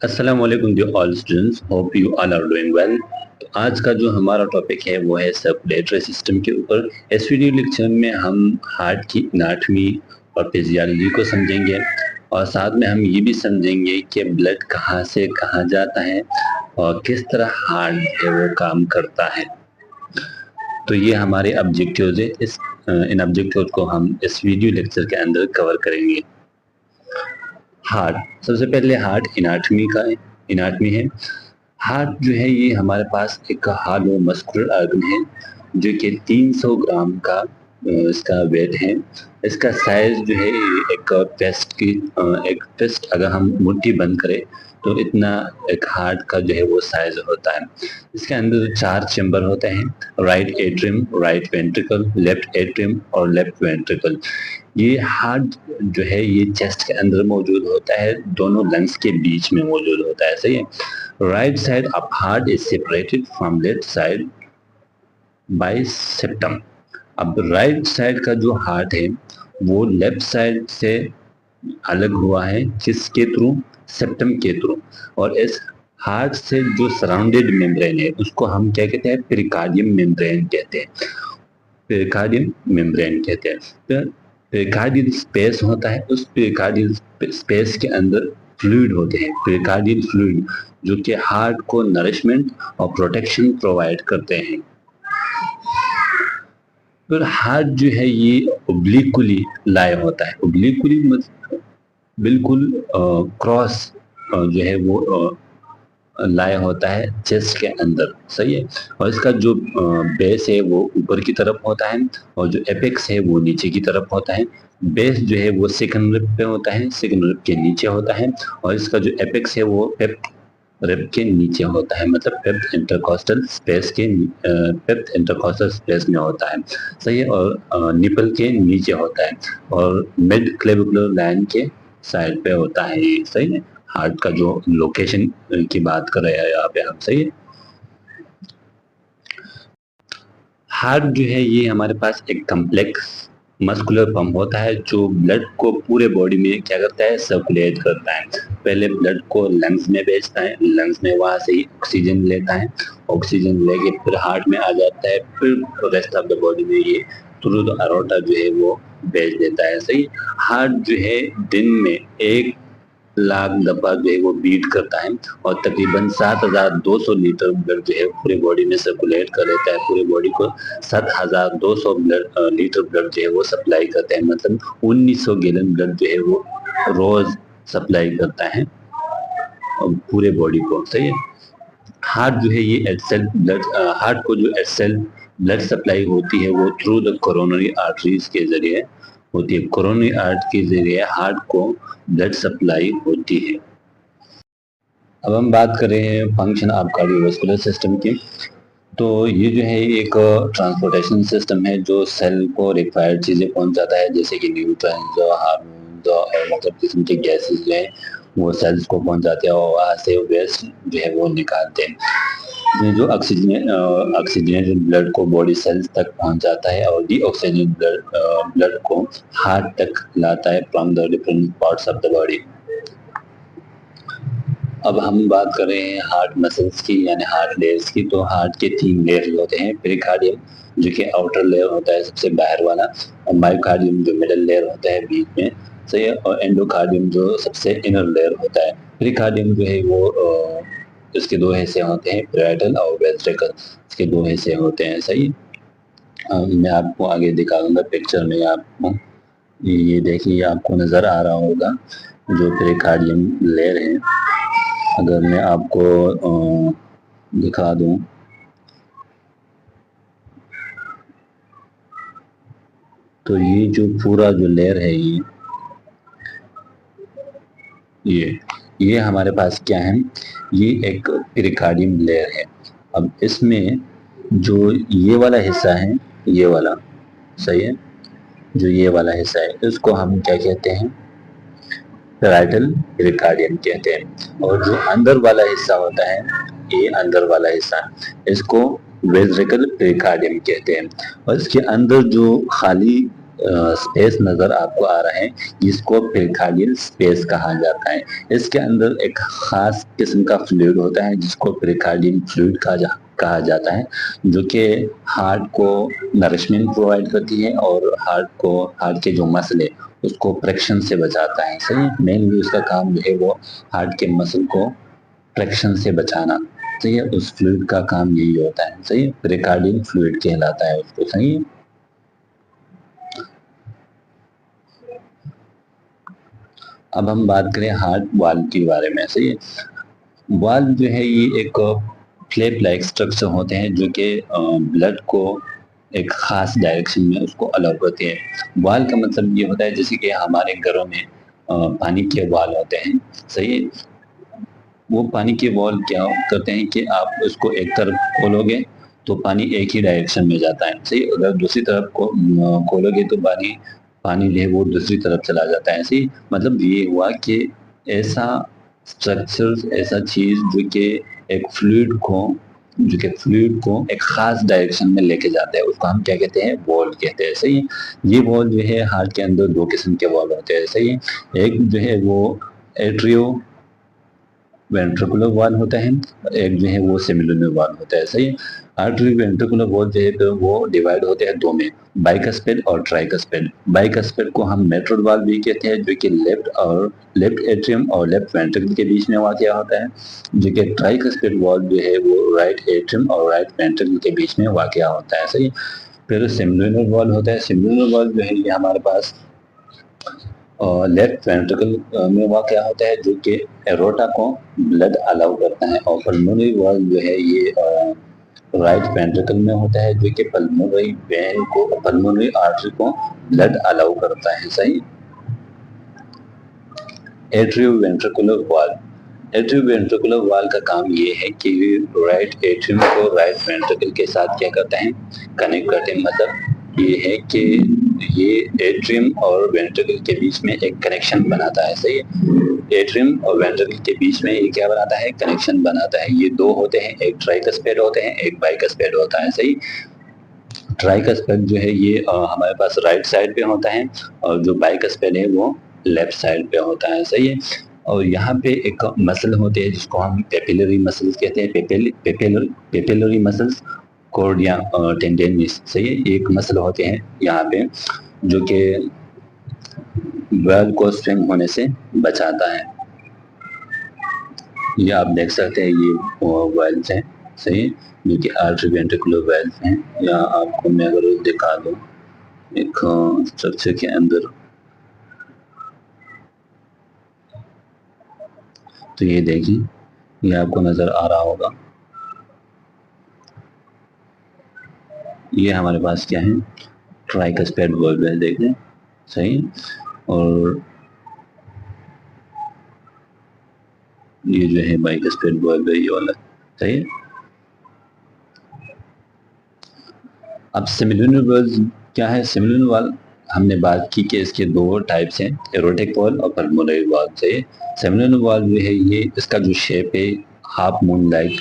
अस्सलाम वालेकुम dear all students, hope you all are doing well. तो आज का जो हमारा टॉपिक है वो है सर्कुलेटरी सिस्टम के ऊपर। इस वीडियो लेक्चर में हम हार्ट की एनाटॉमी और फिजियोलॉजी को समझेंगे और साथ में हम ये भी समझेंगे कि ब्लड कहाँ से कहाँ जाता है और किस तरह हार्ट है वो काम करता है। तो ये हमारे ऑब्जेक्टिव्स है। इन ऑब्जेक्टिव्स को हम इस वीडियो लेक्चर के अंदर कवर करेंगे। हार्ट, सबसे पहले हार्ट एनाटॉमी है। हार्ट जो है ये हमारे पास एक हार्ड और मस्कुलर ऑर्गन है जो कि 300 ग्राम का इसका वेट है। इसका साइज जो है एक एक पेस्ट अगर हम मुट्ठी बंद करें तो इतना एक हार्ट का जो है वो साइज होता है। इसके अंदर 4 चैम्बर होते हैं, right atrium, right ventricle, left atrium और लेफ्ट वेंट्रिकल। ये हार्ट जो है ये चेस्ट के अंदर मौजूद होता है, दोनों लंग्स के बीच में मौजूद होता है। सही है। Right side of heart is separated from left side by septum. अब राइट साइड का जो हार्ट है वो लेफ्ट साइड से अलग हुआ है, किसके थ्रू? सेप्टम के थ्रू। और इस हार्ट से जो सराउंडेड मेम्ब्रेन है उसको हम क्या कहते हैं? पेरिकार्डियम मेम्ब्रेन कहते हैं। पेरिकार्डियम मेम्ब्रेन कहते हैं। तो पेरिकार्डियल स्पेस होता है, उस पेरिकार्डियल स्पेस के अंदर फ्लूइड होते हैं, पेरिकार्डियल फ्लूइड, जो कि हार्ट को नरिशमेंट और प्रोटेक्शन प्रोवाइड करते हैं। फिर हार्ट जो है ये ओब्लिकुली लाई होता है। ओब्लिकुली बिल्कुल क्रॉस जो है वो लाया होता है चेस्ट के अंदर। सही है। और इसका जो बेस है वो ऊपर की तरफ होता है और जो एपेक्स है वो नीचे की तरफ होता है। बेस जो है वो सेकंड रिब पे होता है, सेकंड रिब के नीचे होता है। और इसका जो एपेक्स है वो फिफ्थ रिब के नीचे होता है, मतलब फिफ्थ इंटरकॉस्टल स्पेस में होता है। सही है। और निपल के नीचे होता है और मिड क्लेविकुलर लाइन के साइड पे होता है ये। सही है। हार्ट का जो लोकेशन की बात कर रहे हैं यहाँ पे हम। सही है। हार्ट जो है ये हमारे पास एक कम्प्लेक्स मस्कुलर पंप होता है जो ब्लड को पूरे बॉडी में क्या करता है? सर्कुलेट करता है। पहले ब्लड को लंग्स में भेजता है, लंग्स में वहां से ही ऑक्सीजन लेता है, ऑक्सीजन लेके फिर हार्ट में आ जाता है, फिर रेस्ट ऑफ द बॉडी में ये थ्रू द अरोटा जो है वो भेज देता है। सही। हार्ट जो है दिन में 1 लाख दफा जो है वो बीट करता है और तकरीबन 7,200 लीटर ब्लड जो है पूरी बॉडी में सर्कुलेट कर लेता है। पूरी बॉडी को 7,200 लीटर ब्लड जो है वो सप्लाई करता है, मतलब 1900 गैलन ब्लड जो है वो रोज सप्लाई करता है पूरे बॉडी को। सही है। हार्ट जो है ये एक्सेल ब्लड, हार्ट को जो एक्सेल ब्लड सप्लाई होती है वो थ्रू द कोरोनरी आर्टरीज के जरिए होती है। कोरोनरी आर्टरी के जरिए हार्ट को ब्लड सप्लाई होती है। अब हम बात कर रहे हैं फंक्शन ऑफ कार्डियोवास्कुलर सिस्टम की। तो ये जो है एक ट्रांसपोर्टेशन सिस्टम है जो सेल को रिक्वायर्ड चीज़ें पहुंचाता है, जैसे कि न्यूट्रॉन्स और हार्मोन्स और मतलब किस्म के गैसेस जो है वो सेल्स को पहुंचाते हैं और वहाँ से वेस्ट जो है वो निकालते हैं। जो ऑक्सीजनेटेड ब्लड को बॉडी सेल्स तक पहुंचाता है और डीऑक्सीजनेटेड ब्लड को हार्ट तक लाता है from the different parts of the body. अब हम बात कर रहे हैं हार्ट मसल्स की, यानी हार्ट लेयर्स की। तो हार्ट के 3 लेयर्स होते हैं। पेरिकार्डियम जो कि आउटर लेयर होता है सबसे बाहर वाला, और मायोकार्डियम जो मिडिल लेयर होता है बीच में। सही है। और एंडोकार्डियम जो सबसे इनर लेयर होता है। पेरिकार्डियम जो है वो इसके 2 हिस्से होते हैं, पैराइटल और वेंट्रिकल, इसके 2 हिस्से होते हैं। सही। मैं आपको आगे दिखाऊंगा पिक्चर में आपको। ये देखिए आपको नज़र आ रहा होगा जो पेरिकार्डियम लेयर है। अगर मैं आपको दिखा दूं तो ये जो पूरा जो लेयर है ये हमारे पास क्या है? ये एक पेरिकार्डियम लेयर है। अब इसमें जो ये वाला हिस्सा है, ये वाला, सही है, जो ये वाला हिस्सा है इसको हम क्या कहते हैं? पैराइटल पेरिकार्डियम कहते हैं। और जो अंदर वाला हिस्सा होता है, ये अंदर वाला हिस्सा, इसको वेंट्रिकल पेरिकार्डियम कहते हैं। और इसके अंदर जो खाली स्पेस नजर आपको आ रहा है, जिसको पेरिकार्डियल स्पेस कहा जाता है। इसके अंदर एक खास किस्म का फ्लूइड होता है जिसको पेरिकार्डियल फ्लूइड कहा जाता है, जो कि हार्ट को नरिशमेंट प्रोवाइड करती है और हार्ट के जो मसल है उसको फ्रैक्शन से बचाता है। सही, मेनली उसका काम जो है वो हार्ट के मसल को फ्रैक्शन से बचाना। सही है, उस फ्लूइड का काम यही होता है। सही, पेरिकार्डियल फ्लूइड कहलाता है उसको। सही है। अब हम बात करें हार्ट वाल्व के बारे में। सही है, वाल्व जो है ये एक फ्लैप लाइक स्ट्रक्चर होते हैं जो कि ब्लड को एक खास डायरेक्शन में उसको अलाउ करते हैं। वाल का मतलब ये होता है जैसे कि हमारे घरों में पानी के वाल होते हैं। सही है, वो पानी के वॉल क्या करते हैं कि आप उसको एक तरफ खोलोगे तो पानी एक ही डायरेक्शन में जाता है। सही, अगर दूसरी तरफ को खोलोगे तो पानी पानी जो है वो दूसरी तरफ चला जाता है। सही, मतलब ये हुआ कि ऐसा स्ट्रक्चर, ऐसा चीज जो कि फ्लूइड को एक खास डायरेक्शन में लेके जाता है, उसको हम क्या कहते हैं, वॉल कहते हैं। सही है, ये वॉल जो है हार्ट के अंदर दो किस्म के वॉल होते हैं। सही है, एक जो है वो एट्रियो वेंट्रिकुलर वॉल होता है, एक जो है वो सेमिलुनर वॉल होता है। सही, आर्टरी वेंट्रिकुलर वॉल जो है तो वो डिवाइड होते हैं दो में, बाइकस्पेड और ट्राइकस्पेड। बाइकस्पेड को हम मेट्रोड वॉल भी कहते हैं, जो कि लेफ्ट एट्रियम और लेफ्ट वेंट्रिकल के बीच में वाक़या होता है, जो कि ट्राइकस्पेड वॉल जो है वो राइट एट्रियम और राइट वेंट्रिकल के बीच में वाक़या होता है। सही, फिर सेमिलुनर वॉल होता है। सेमिलुनर वॉल जो है ये हमारे पास लेफ्ट वेंट्रिकल में वाक़या होता है, जो कि एरोटा को ब्लड अलाउ करता है, और पल्मोनरी वॉल जो है ये राइट वेंट्रिकल में होता है, जो कि पल्मोनरी आर्टरी को ब्लड अलाउ करता है। सही, atrio ventricular wall. Atrio ventricular wall का काम ये है कि राइट एट्रियम को राइट वेंट्रिकल के साथ क्या करता है, कनेक्ट करते हैं। मतलब ये है कि ये एट्रियम और वेंट्रिकल के बीच में एक कनेक्शन बनाता है। सही है, एट्रियम और वेंट्रिकल के बीच में ये क्या बनाता है, कनेक्शन बनाता है। ये दो होते हैं, एक ट्राइकस्पेड होते हैं, एक बाइकस्पेड होता है। सही, ट्राइकस्पेड जो है ये हमारे पास राइट साइड पे होता है, और जो बाइकस्पेड है वो लेफ्ट साइड पे होता है। सही है, और यहाँ पे एक मसल होते हैं जिसको हम पेपिलरी मसल्स कहते हैं। Papillary muscles, chordae tendineae. सही है, एक मसल होते हैं यहाँ पे जो कि वेल को स्विंग होने से बचाता है। ये आप देख सकते हैं, ये वेल्स हैं। सही है, जो कि आर्टरी वेंट्रिकुलर वेल्स हैं। यहाँ आपको मैं अगर दिखा दूँ एक स्ट्रक्चर के अंदर, तो ये देखिए, ये आपको नजर आ रहा होगा। ये हमारे पास क्या है, ट्राइकस्पेड वॉल्व है, देख लें। सही, और ये जो है बाइकस्पेड वॉल्व है, ये वाला। सही है, अब सिमिलुनर वॉल्व क्या है। सिमिलुनर वॉल्व हमने बात की कि इसके दो टाइप्स हैं, एरोटिक वॉल्व और पल्मोनरी वॉल्व। से सिमिलुनर वॉल्व जो है ये, इसका जो शेप है हाफ मून लाइक,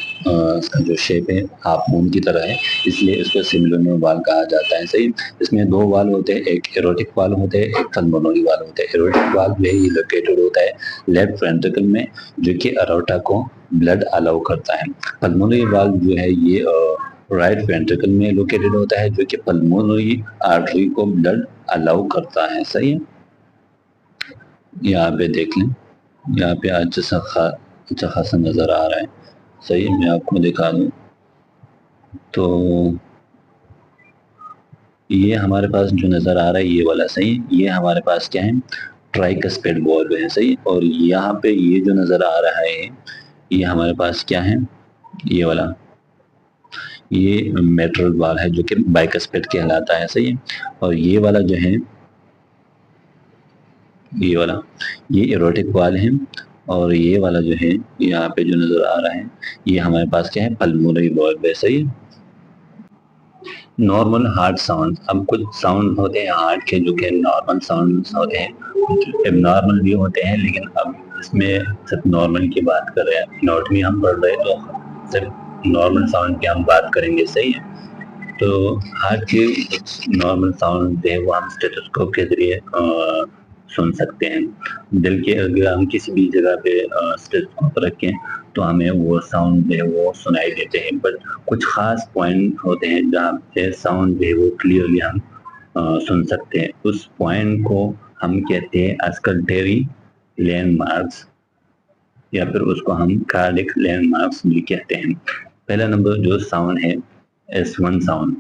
इसका जो शेप है हाफ मून की तरह है, इसलिए इसको सिमिलुनर वॉल्व कहा जाता है। सही, इसमें दो वाल्व होते हैं, एक एरोटिक वाल्व होते हैं, एक पल्मोनरी वाल्व होते हैं। एरोटिक वाल्व जो है ये लोकेटेड होता है लेफ्ट वेंट्रिकल में, जो कि अरोटा को ब्लड अलाउ करता है। पल्मोनरी वाल्व जो है ये राइट वेंट्रिकल में लोकेटेड होता है, जो कि पल्मोनरी आर्टरी को ब्लड अलाउ करता है। सही है, यहाँ पे देख लें, यहाँ पे अच्छा खासा नज़र आ रहा है। सही है, मैं आपको दिखा दूँ तो ये हमारे पास जो नज़र आ रहा है ये वाला। सही, ये हमारे पास क्या है, ट्राइकस्पेड वॉल्व है। सही, और यहाँ पे ये जो नज़र आ रहा है ये हमारे पास क्या है, ये वाला, ये मेट्रल वाल है, जो कि बाइकस्पेड कहलाता है। सही है, और ये वाला जो है, ये वाला, ये एरोटिक वाल है, और ये वाला जो है यहाँ पे जो नज़र आ रहा है ये हमारे पास क्या है, पल्मोनरी वॉल्व है। सही है, नॉर्मल हार्ट साउंड। अब कुछ साउंड होते हैं हार्ट के जो कि नॉर्मल साउंड होते हैं, कुछ एबनॉर्मल भी होते हैं, लेकिन अब इसमें सिर्फ नॉर्मल की बात कर रहे हैं। एनाटॉमी हम पढ़ रहे हैं तो सिर्फ नॉर्मल साउंड की हम बात करेंगे। सही है, तो हार्ट के नॉर्मल साउंड जो है वो हम स्टेथोस्कोप के जरिए सुन सकते हैं। दिल के अगर हम किसी भी जगह पे स्टेथोस्कोप रखें तो हमें वो साउंड जो है वो सुनाई देते हैं, बट कुछ खास पॉइंट होते हैं जहाँ पे साउंड जो है वो क्लियरली हम सुन सकते हैं। उस पॉइंट को हम कहते हैं अस्कल्टेरी लैंडमार्क्स, या फिर उसको हम कार्डिक लैंडमार्क्स भी कहते हैं। पहला नंबर जो साउंड है S1 साउंड,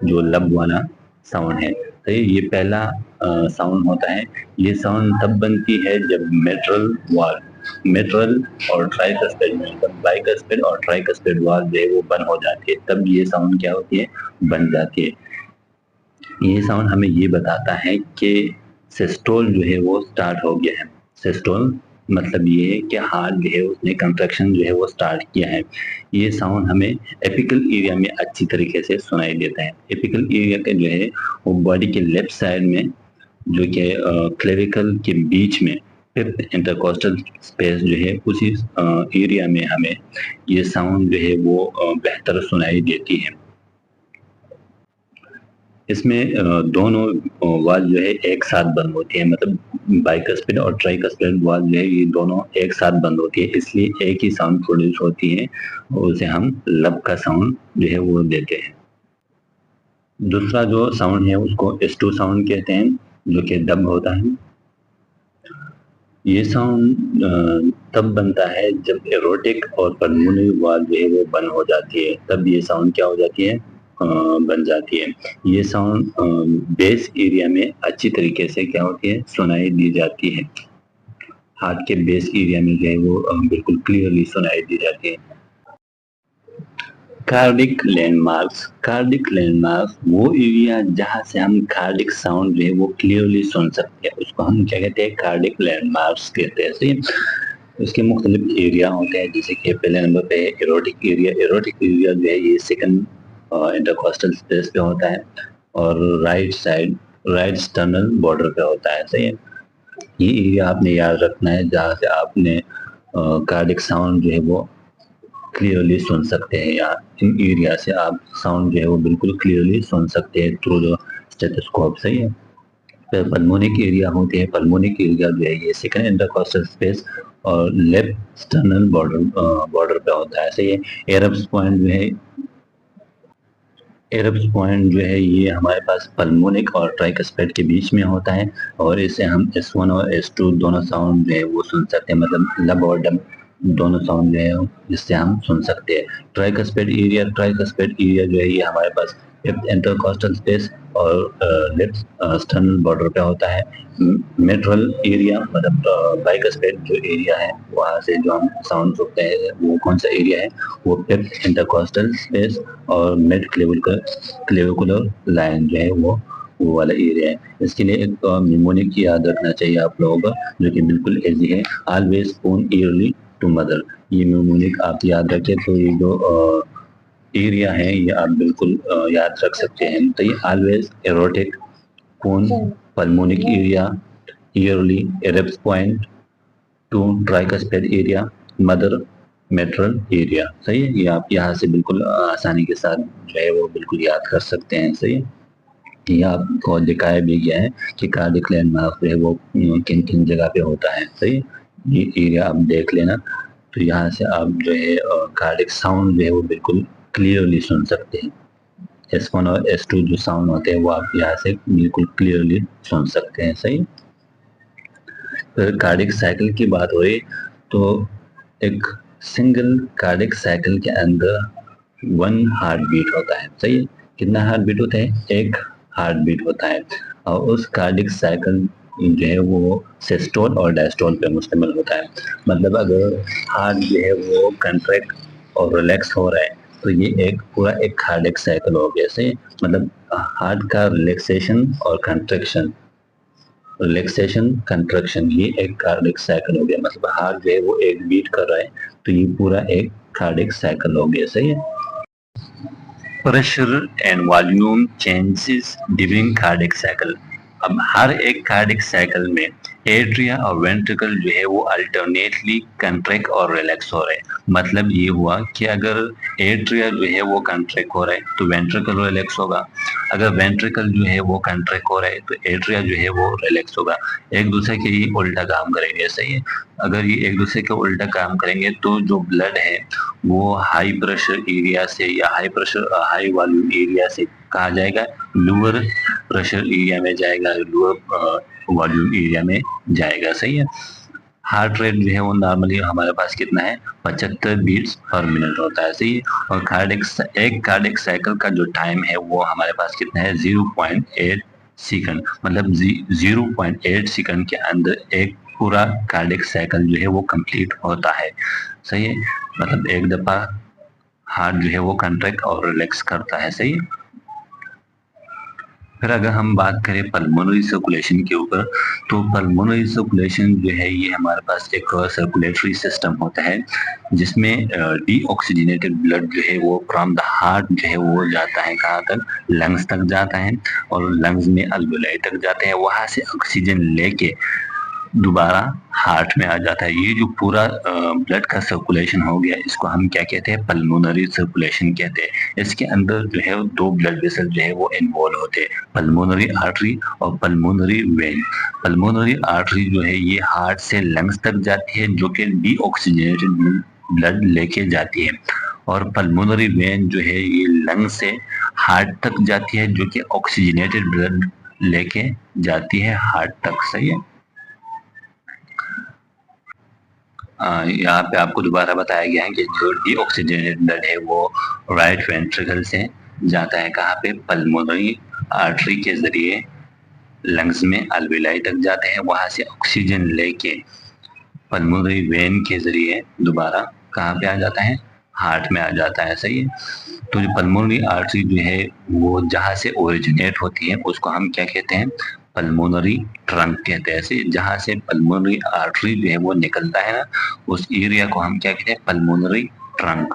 जो लब वाला साउंड है, तो ये पहला साउंड होता है। ये साउंड तब बनती है जब मेट्रल और ट्राइकस्पिड, मतलब बाइकस्पिड और ट्राइकस्पिड वाल जो है वो बंद हो जाती है, तब ये साउंड क्या होती है, बन जाती है। ये साउंड हमें ये बताता है कि सिस्टोल जो है वो स्टार्ट हो गया है। सिस्टोल मतलब ये है कि हार्ट जो है उसने कंट्रैक्शन जो है वो स्टार्ट किया है। ये साउंड हमें एपिकल एरिया में अच्छी तरीके से सुनाई देता है। एपिकल एरिया का जो है वो बॉडी के लेफ्ट साइड में, जो कि क्लेविकल के बीच में फिफ्थ इंटरकोस्टल स्पेस जो है, उसी एरिया में हमें ये साउंड जो है वो बेहतर सुनाई देती है। इसमें दोनों वाल जो है एक साथ बंद होती है, मतलब बाइकस्पिड और ट्राइकस्पिड वाल जो है ये दोनों एक साथ बंद होती है, इसलिए एक ही साउंड प्रोड्यूस होती है और उसे हम लब का साउंड जो है वो देते हैं। दूसरा जो साउंड है उसको S2 साउंड कहते हैं, जो कि डब होता है। ये साउंड तब बनता है जब एरोटिक और पल्मोनरी वाल जो है वो बंद हो जाती है, तब ये साउंड क्या हो जाती है, बन जाती है। ये साउंड बेस एरिया में अच्छी तरीके से क्या होती है, सुनाई दी जाती है। हार्ट के बेस एरिया में जो है वो बिल्कुल क्लियरली सुनाई दी जाती है। कार्डिक लैंडमार्क्स वो एरिया जहाँ से हम कार्डिक साउंड जो है वो क्लियरली सुन सकते हैं, उसको हम क्या कहते हैं, कार्डिक लैंडमार्क्स कहते हैं। सही। उसके मुख्तलिफ एरिया होते हैं, जैसे कि पहले नंबर पे एरोटिक एरिया जो है ये सेकंड इंटरकोस्टल स्पेस पे होता है और राइट स्टर्नल बॉर्डर पे होता है। सही है। ये एरिया आपने याद रखना है जहाँ से आपने कार्डिक साउंड जो है वो क्लियरली सुन सकते हैं, या इन एरिया से आप साउंड जो है वो बिल्कुल क्लियरली सुन सकते हैं थ्रू द स्टेथोस्कोप। सही है। फिर पल्मोनिक एरिया होते हैं। पल्मोनिक एरिया जो है ये सेकंड इंटरकोस्टल स्पेस और लेफ्ट स्टर्नल बॉर्डर पे होता है। सही है। एरब्स पॉइंट जो है ये हमारे पास पल्मोनिक और ट्राइकस्पिड के बीच में होता है, और इसे हम S1 और S2 दोनों साउंड जो है वो सुन सकते हैं, मतलब लब और डब दोनों साउंड जो है जिससे हम सुन सकते हैं। ट्राइकस्पिड एरिया जो है ये हमारे पास फिफ्थ इंटरकोस्टल स्पेस और लेफ्ट स्टर्नल बॉर्डर पे होता है। मेट्रल एरिया मतलब बाइकस्पिड जो एरिया है वहाँ से जो हम साउंड सुनते हैं वो कौन सा एरिया है, वो फिफ्थ इंटरकोस्टल स्पेस और मिड क्लेविकुलर लाइन जो है वो वाला एरिया है। इसके लिए एक निमोनिक याद रखना चाहिए आप लोगों को, जो कि बिल्कुल इजी है। Always spoon early to mother, ये निमोनिक आप याद रखें तो ये जो एरिया है ये आप बिल्कुल याद रख सकते हैं। तो ये ऑलवेज एरोटिक पून pulmonic area early Erb's point to tricuspid area mother mitral area. सही है। ये आप यहाँ से बिल्कुल आसानी के साथ जो है वो बिल्कुल याद कर सकते हैं। सही है। ये आपको दिखाया भी गया है कि कार्डिक लैंडमार्क जो है वो किन किन जगह पे होता है। सही है। ये एरिया आप देख लेना, तो यहाँ से आप जो है कार्डिक साउंड जो है वो बिल्कुल क्लियरली सुन सकते हैं। S1 और S2 जो साउंड होते हैं वो आप यहाँ से बिल्कुल क्लियरली सुन सकते हैं। सही। फिर कार्डिक साइकिल की बात हो रही तो एक सिंगल कार्डिक साइकिल के अंदर 1 हार्ट बीट होता है। सही है। कितना हार्ट बीट होता है, 1 हार्ट बीट होता है, और उस कार्डिक साइकिल जो है वो सिस्टोल और डायस्टोल पे मुश्तमिल होता है। मतलब अगर हार्ट जो है वो कंट्रैक्ट और रिलैक्स हो रहा है तो ये एक पूरा एक कार्डिक साइकिल हो गया। सही। मतलब हार्ट का रिलैक्सेशन कंट्रैक्शन ये एक कार्डिक साइकिल हो गया। मतलब हार्ट जो है वो एक बीट कर रहा है तो ये पूरा एक कार्डिक साइकिल हो गया। सही है। Pressure and volume changes during cardiac cycle. अब हर एक कार्डिक साइकिल में एट्रिया और वेंट्रिकल जो है वो अल्टरनेटली कंट्रैक्ट और रिलैक्स हो रहे हैं। मतलब ये हुआ कि अगर एट्रिया जो है वो कंट्रैक्ट हो रहा है तो वेंट्रिकल रिलैक्स होगा, अगर वेंट्रिकल जो है वो कंट्रैक्ट हो रहा है तो एट्रिया जो है वो रिलैक्स होगा। एक दूसरे के ये उल्टा काम करेंगे, सही है। अगर ये एक दूसरे के उल्टा काम करेंगे तो जो ब्लड है वो हाई प्रेशर एरिया से या हाई वॉल्यूम एरिया से कहा जाएगा लोअर प्रेशर एरिया में जाएगा, लोअर वॉल्यूम एरिया में जाएगा, सही है। हार्ट रेट जो है वो नॉर्मली हमारे पास कितना है, 75 बीट्स पर मिनट होता है, सही है। और एक कार्डिक साइकिल का जो टाइम है वो हमारे पास कितना है, 0.8 सेकंड। मतलब 0.8 सेकंड के अंदर एक पूरा कार्डिक साइकिल जो है वो कंप्लीट होता है, सही है। मतलब एक दफा हार्ट जो है वो कंट्रैक्ट और रिलैक्स करता है, सही है। फिर अगर हम बात करें पल्मोनरी सर्कुलेशन के ऊपर, तो पल्मोनरी सर्कुलेशन जो है ये हमारे पास एक सर्कुलेटरी सिस्टम होता है जिसमें डीऑक्सीजनेटेड ब्लड जो है वो फ्रॉम द हार्ट जो है वो जाता है कहाँ तक, लंग्स तक जाता है, और लंग्स में अल्वेलाई तक जाते हैं, वहां से ऑक्सीजन लेके दोबारा हार्ट में आ जाता है। ये जो पूरा ब्लड का सर्कुलेशन हो गया इसको हम क्या कहते हैं, पल्मोनरी सर्कुलेशन कहते हैं। इसके अंदर जो है दो ब्लड वेसल जो है वो इन्वॉल्व होते हैं, पल्मोनरी आर्टरी और पल्मोनरी वेन। पल्मोनरी आर्टरी जो है ये हार्ट से लंग्स तक जाती है जो कि डीऑक्सीजनेटेड ब्लड लेके जाती है, और पल्मोनरी वेन जो है ये लंग से हार्ट तक जाती है जो कि ऑक्सीजनेटेड ब्लड लेके जाती है हार्ट तक, सही है। यहाँ पे आपको दोबारा बताया गया है कि जो डीऑक्सीजनेटेड ब्लड है वो राइट वेंट्रिकल से जाता है कहाँ पे, पल्मोनरी आर्टरी के जरिए लंग्स में अल्वेलाई तक जाते हैं, वहां से ऑक्सीजन लेके पल्मोनरी वेन के जरिए दोबारा कहाँ पे आ जाता है, हार्ट में आ जाता है, सही है। तो जो पल्मोनरी आर्टरी जो है वो जहाँ से ओरिजिनेट होती है उसको हम क्या कहते हैं, पल्मोनरी ट्रंक कहते हैं। ऐसे जहाँ से पल्मोनरी आर्टरी जो है वो निकलता है ना, उस एरिया को हम क्या कहते हैं, पल्मोनरी ट्रंक।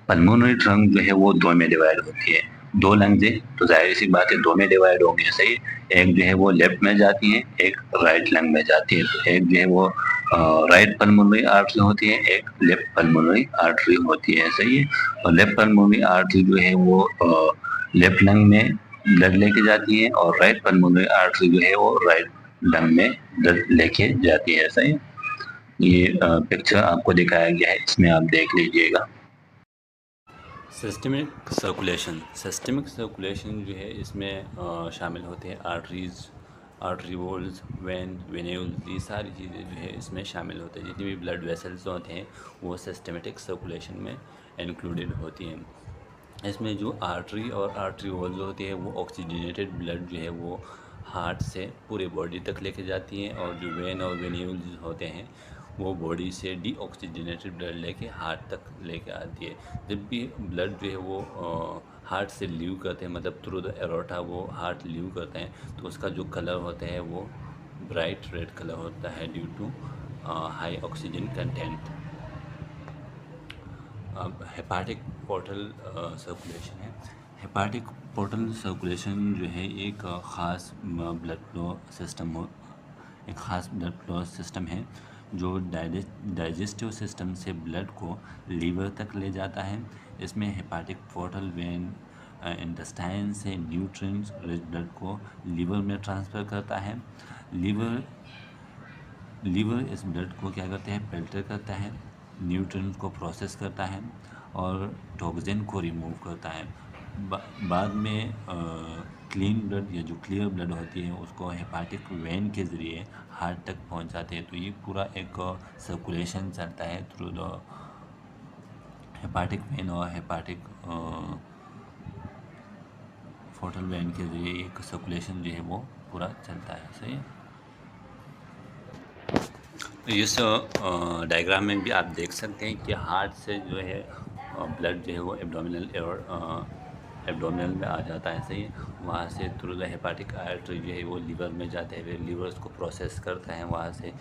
पल्मोनरी ट्रंक जो है वो दो में डिवाइड होती है, दो लंग्स है तो जाहिर सी बात है दो में डिवाइड होंगे, सही। एक जो है वो लेफ्ट में जाती है, एक राइट लंग में जाती है। तो एक जो है वो राइट पल्मोनरी आर्टरी होती है, एक लेफ्ट पल्मोनरी आर्टरी होती है, सही है। और लेफ्ट पल्मोनरी आर्टरी जो है वो लेफ्ट लंग में ब्लड लेके जाती है, और राइट पल्मोनरी आर्टरी जो है वो राइट लंग में ब्लड लेके जाती है, सही। ये पिक्चर आपको दिखाया गया है, इसमें आप देख लीजिएगा। सिस्टमिक सर्कुलेशन जो है इसमें शामिल होते हैं आर्टरीज, आर्टरी वोल्स, वेन्यूल्स, ये सारी चीज़ें जो है इसमें शामिल होते हैं। जितनी भी ब्लड वेसल्स होते हैं वो सिस्टमेटिक सर्कुलेशन में इंक्लूडेड होती हैं। इसमें जो आर्टरी और आर्टरी वोल्स होती है वो ऑक्सीजनेटेड ब्लड जो है वो हार्ट से पूरे बॉडी तक लेके जाती हैं, और जो वेन और वेन्यूल्स होते हैं वो बॉडी से डीऑक्सीजनेटेड ब्लड लेके हार्ट तक लेके आती है। जब भी ब्लड जो है वो हार्ट से लीव करते हैं, मतलब थ्रू द एरोटा वो हार्ट लीव करते हैं, तो उसका जो कलर होता है वो ब्राइट रेड कलर होता है due to high oxygen content. अब हेपाटिक पोर्टल सर्कुलेशन है। हेपाटिक पोर्टल सर्कुलेशन जो है एक ख़ास ब्लड फ्लो सिस्टम एक ख़ास ब्लड फ्लो सिस्टम है जो डाइजेस्टिव सिस्टम से ब्लड को लीवर तक ले जाता है। इसमें हेपाटिक पोर्टल वेन इंटेस्टाइन से न्यूट्रिएंट्स रिच ब्लड को लीवर में ट्रांसफ़र करता है। लीवर इस ब्लड को क्या करता है, फिल्टर करता है, न्यूट्रिएंट्स को प्रोसेस करता है और टॉक्सिन को रिमूव करता है। बाद में क्लीन ब्लड या जो क्लियर ब्लड होती है उसको हेपाटिक वेन के ज़रिए हार्ट तक पहुंचाते हैं। तो ये पूरा एक सर्कुलेशन चलता है थ्रू द हेपाटिक वेन और हेपाटिक पोर्टल वेन के ज़रिए एक सर्कुलेशन जो है वो पूरा चलता है, सही है। इस डायग्राम में भी आप देख सकते हैं कि हार्ट से जो है ब्लड जो है वो एब्डोमिनल में आ जाता है, सही है। वहाँ से थ्रू द हेपाटिक आर्टरी जो है वो लीवर में जाते हैं, फिर लीवर उसको प्रोसेस करता है, वहाँ से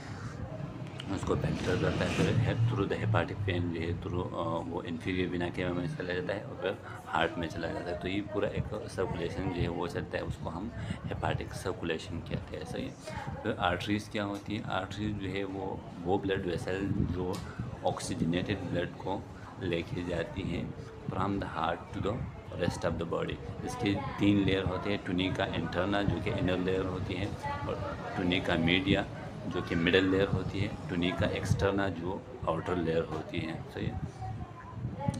उसको बेहतर करता है। फिर थ्रू द हेपाटिक वेन जो है थ्रू वो इंफीरियर वेना केवा में चला जाता है और फिर हार्ट में चला जाता है। तो ये पूरा एक सर्कुलेशन जो है वो चलता है, उसको हम हेपाटिक सर्कुलेशन कहते हैं। सही है। फिर आर्टरीज़ क्या होती है? आर्टरीज जो है वो ब्लड वेसल जो ऑक्सीजनेटेड ब्लड को लेके जाती हैं from the heart to the rest of the body. इसके 3 लेयर होते हैं, टुनिका इंटरना जो कि इनर लेयर होती है, और टुनिका मीडिया जो कि मिडल लेयर होती है, टुनिका एक्सटर्ना जो आउटर लेयर होती है। सही है।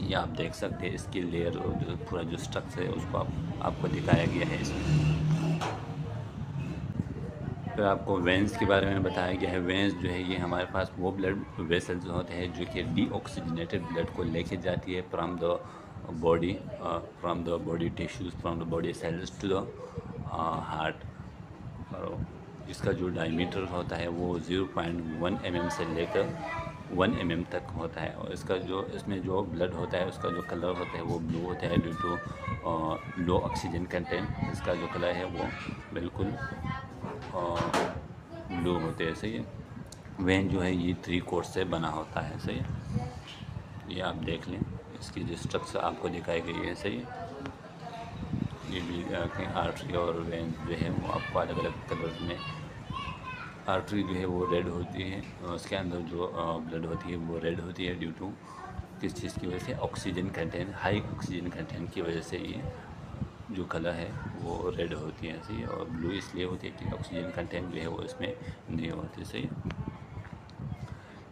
ये आप देख सकते हैं इसकी लेयर जो पूरा जो स्ट्रक्चर है उसको आपको दिखाया गया है इसमें। फिर आपको वेंस के बारे में बताया गया है। वेंस जो है ये हमारे पास वो ब्लड वेसल्स होते हैं जो कि डीऑक्सीजनेटेड ब्लड को लेके जाती है from the body tissues, from the body cells to the heart. और इसका जो डायमीटर होता है वो 0.1 mm से लेकर 1 mm तक होता है। और इसमें जो ब्लड होता है उसका जो कलर होता है वो ब्लू होता है due to low oxygen content. इसका जो कलर है वो बिल्कुल ब्लू होते हैं। सही है। वेन जो है ये 3 कोर से बना होता है। सही है। ये आप देख लें, इसकी जो स्ट्रक्चर आपको दिखाई गई है। सही है। ये भी आर्टरी और वेन जो है वो आपको अलग अलग कलर में, आर्टरी जो है वो रेड होती है, उसके अंदर जो ब्लड होती है वो रेड होती है ड्यू टू किस चीज़ की वजह से? Oxygen content, high oxygen content की वजह से ये जो कलर है वो रेड होती है। सही है। और ब्लू इसलिए होती है कि ऑक्सीजन कंटेंट जो है वो इसमें नहीं होती। सही है।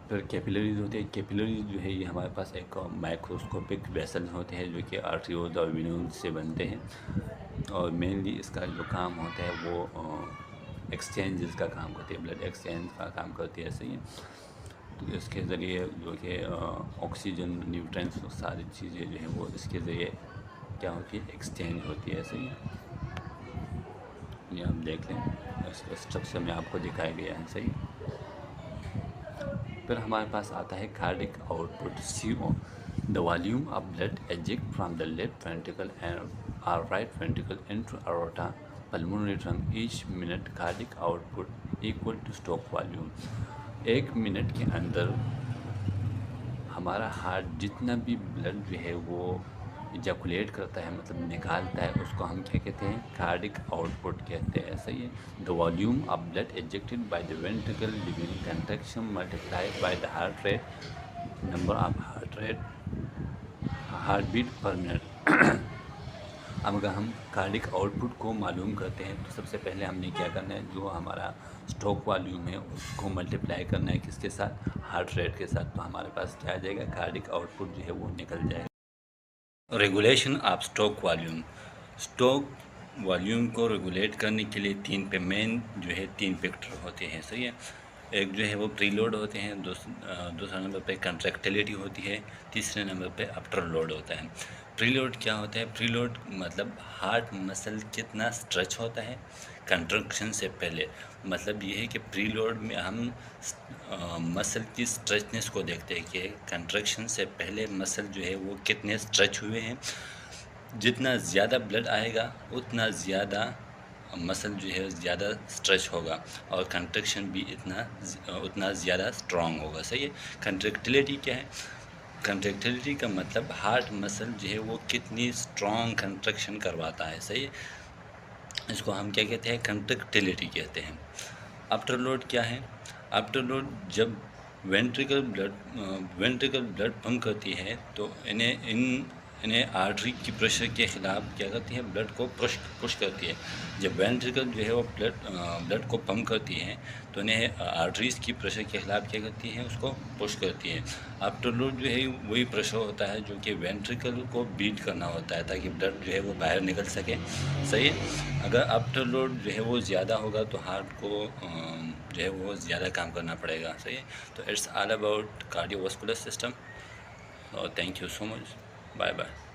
फिर कैपिलरीज होते हैं। कैपिलरीज जो है ये हमारे पास एक माइक्रोस्कोपिक वेसल होते हैं जो कि आर्टरियोज और वेन्यूल्स से बनते हैं। और मेनली इसका जो काम होता है वो एक्सचेंजेस का काम करती है, ब्लड एक्सचेंज का काम करती है। सही है। तो इसके ज़रिए जो कि ऑक्सीजन, न्यूट्रिएंट्स और सारी चीज़ें जो है वो इसके ज़रिए क्या होती है? एक्सचेंज होती है। सही है। ये आप देख लें, इसका स्ट्रक्चर में आपको दिखाया गया है। सही। फिर हमारे पास आता है cardiac output CO, the volume of blood eject from the left ventricle and और right ventricle into aorta pulmonary trunk each minute. Cardiac output equal to stroke volume. 1 minute के अंदर हमारा हार्ट जितना भी ब्लड जो है वो इजैकुलेट करता है, मतलब निकालता है, उसको हम क्या कहते हैं? कार्डिक आउटपुट कहते हैं। सही है। The volume of blood ejected by the ventricle during contraction multiplied by the heart rate, number of heart beat per minute. अब अगर हम कार्डिक आउटपुट को मालूम करते हैं तो सबसे पहले हमने क्या करना है? जो हमारा स्ट्रोक वॉल्यूम है उसको मल्टीप्लाई करना है किसके साथ? हार्ट रेट के साथ। तो हमारे पास क्या आ जाएगा? कार्डिक आउटपुट जो है वो निकल जाएगा। Regulation of stroke volume. Stroke volume को रेगुलेट करने के लिए मेन जो है 3 फैक्टर होते हैं। सही है। एक जो है वो प्रीलोड होते हैं, दूसरा नंबर पे कंट्रैक्टिलिटी होती है, तीसरे नंबर पे आफ्टर लोड होता है। प्रीलोड क्या होता है? प्रीलोड मतलब हार्ट मसल कितना स्ट्रेच होता है कंट्रैक्शन से पहले। मतलब ये है कि प्रीलोड में हम मसल की स्ट्रेचनेस को देखते हैं कि कंट्रैक्शन से पहले मसल जो है वो कितने स्ट्रेच हुए हैं। जितना ज़्यादा ब्लड आएगा उतना ज़्यादा मसल जो है ज़्यादा स्ट्रेच होगा और कंट्रैक्शन भी उतना ज़्यादा स्ट्रॉन्ग होगा। सही है। कंट्रैक्टिलिटी क्या है? कंट्रैक्टिलिटी का मतलब हार्ट मसल जो है वो कितनी स्ट्रॉन्ग कंट्रैक्शन करवाता है। सही है। इसको हम क्या कहते हैं? कंट्रैक्टिलिटी कहते हैं। आफ्टर लोड क्या है? आफ्टर लोड जब वेंट्रिकल ब्लड पंप करती है तो इन्हें आर्टरी की प्रेशर के ख़िलाफ़ क्या करती है? ब्लड को पुश करती है। जब वेंट्रिकल जो है वो ब्लड को पंप करती है तो इन्हें आर्टरीज़ की प्रेशर के ख़िलाफ़ क्या करती है? उसको पुश करती है। आफ्टर लोड जो है वही प्रेशर होता है जो कि वेंट्रिकल को बीट करना होता है ताकि ब्लड जो है वो बाहर निकल सके। सही है। अगर आफ्टर लोड जो है वो ज़्यादा होगा तो हार्ट को जो है वो ज़्यादा काम करना पड़ेगा। सही है। तो it's all about cardiovascular system. और thank you so much. Bye bye.